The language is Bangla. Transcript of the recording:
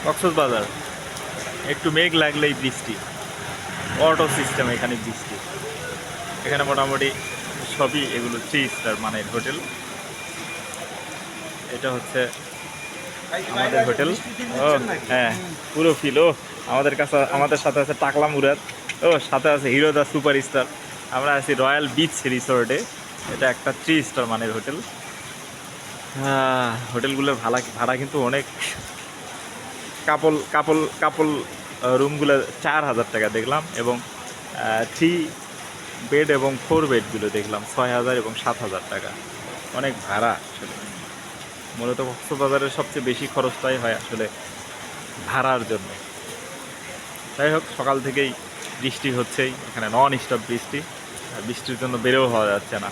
কক্সবাজার একটু মেঘ লাগলেই বৃষ্টি, অটো সিস্টেম এখানে বৃষ্টি। এখানে মোটামুটি সবই এগুলো 3 স্টার মানের হোটেল। এটা হচ্ছে আমাদের হোটেল। ও হ্যাঁ, পুরো ফিল। ও আমাদের কাছে, আমাদের সাথে আছে টাকলা মুরাদ, ও সাথে আছে হিরো দা সুপার স্টার। আমরা আছি রয়্যাল বিচ রিসোর্টে। এটা একটা 3 স্টার মানের হোটেল। হোটেলগুলোর ভাড়া কিন্তু অনেক। কাপল কাপল কাপল রুমগুলো 4,000 টাকা দেখলাম, এবং 3 বেড এবং 4 বেডগুলো দেখলাম 6,000 এবং 7,000 টাকা। অনেক ভাড়া আসলে। মূলত কক্সবাজারের সবচেয়ে বেশি খরচটাই হয় আসলে ভাড়ার জন্য। যাই হোক, সকাল থেকেই বৃষ্টি হচ্ছেই, এখানে নন স্টপ বৃষ্টি। আর বৃষ্টির জন্য বেরোও হওয়া যাচ্ছে না।